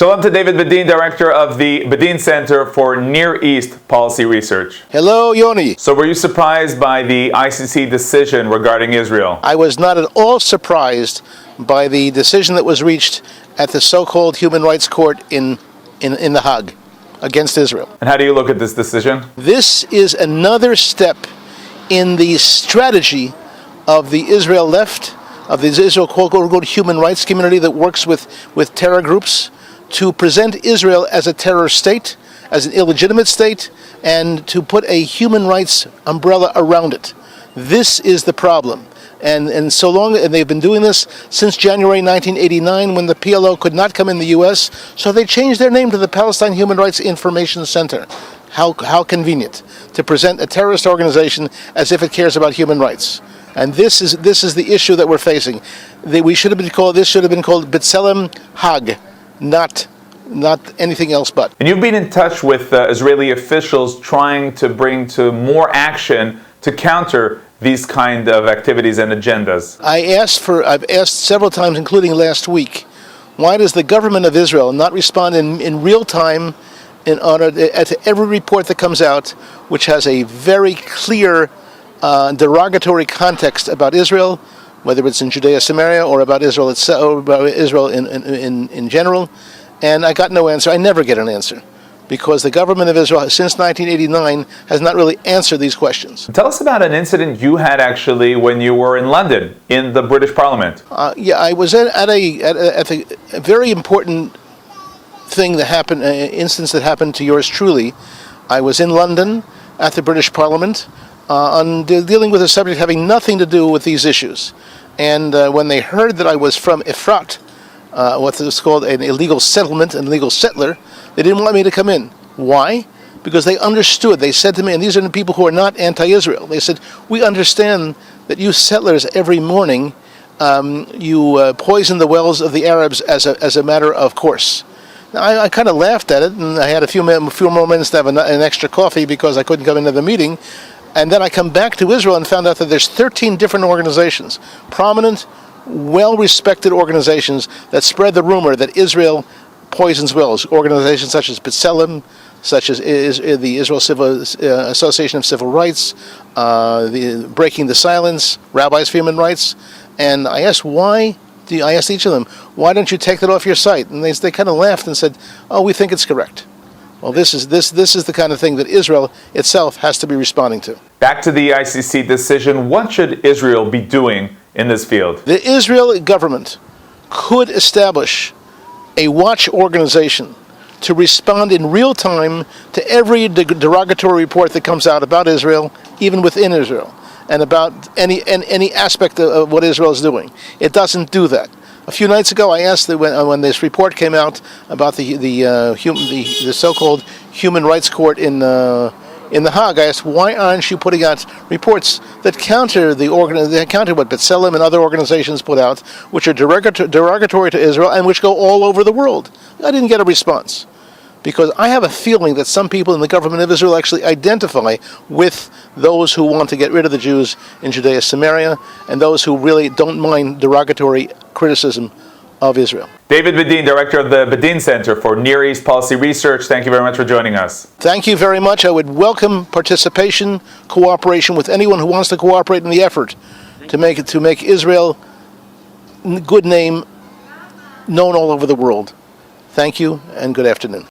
Shalom to David Bedein, Director of the Bedein Center for Near East Policy Research. Hello, Yoni. So were you surprised by the ICC decision regarding Israel? I was not at all surprised by the decision that was reached at the so-called Human Rights Court in The Hague against Israel. And how do you look at this decision? This is another step in the strategy of the Israel left, of the Israel quote-unquote human rights community that works with terror groups, to present Israel as a terror state, as an illegitimate state, and to put a human rights umbrella around it. This is the problem. And they've been doing this since January 1989, when the PLO could not come in the U.S., so they changed their name to the Palestine Human Rights Information Center. How convenient to present a terrorist organization as if it cares about human rights. And this is the issue that we're facing. This should have been called B'Tselem Hague, not anything else but. And you've been in touch with Israeli officials trying to bring to more action to counter these kind of activities and agendas. I've asked several times, including last week, why does the government of Israel not respond in real time to every report that comes out, which has a very clear derogatory context about Israel, whether it's in Judea, Samaria, or about Israel itself, or about Israel in general. And I got no answer. I never get an answer, because the government of Israel, since 1989, has not really answered these questions. Tell us about an incident you had actually when you were in London, in the British Parliament. I was at a very important thing that happened, instance that happened to yours truly. I was in London at the British Parliament, dealing with a subject having nothing to do with these issues. And when they heard that I was from Efrat, what is called an illegal settlement, an illegal settler, they didn't want me to come in. Why? Because they understood. They said to me, and these are the people who are not anti-Israel, they said, we understand that you settlers every morning, you poison the wells of the Arabs as a matter of course. Now, I kind of laughed at it, and I had a few more minutes to have an extra coffee because I couldn't come into the meeting. And then I come back to Israel and found out that there's 13 different organizations, prominent, well-respected organizations that spread the rumor that Israel poisons wells. Organizations such as B'Tselem, such as the Israel Association of Civil Rights, the Breaking the Silence, Rabbis for Human Rights. And I asked I asked each of them, why don't you take that off your site? And they kind of laughed and said, oh, we think it's correct. Well, this is the kind of thing that Israel itself has to be responding to. Back to the ICC decision, what should Israel be doing in this field? The Israeli government could establish a watch organization to respond in real time to every derogatory report that comes out about Israel, even within Israel, and about any aspect of what Israel is doing. It doesn't do that. A few nights ago, I asked when this report came out about the so-called Human Rights Court in The Hague, I asked, why aren't you putting out reports that counter what B'Tselem and other organizations put out, which are derogatory to Israel and which go all over the world? I didn't get a response, because I have a feeling that some people in the government of Israel actually identify with those who want to get rid of the Jews in Judea, Samaria, and those who really don't mind derogatory criticism of Israel. David Bedein, Director of the Bedein Center for Near East Policy Research, thank you very much for joining us. Thank you very much. I would welcome participation, cooperation with anyone who wants to cooperate in the effort to make Israel good name known all over the world. Thank you, and good afternoon.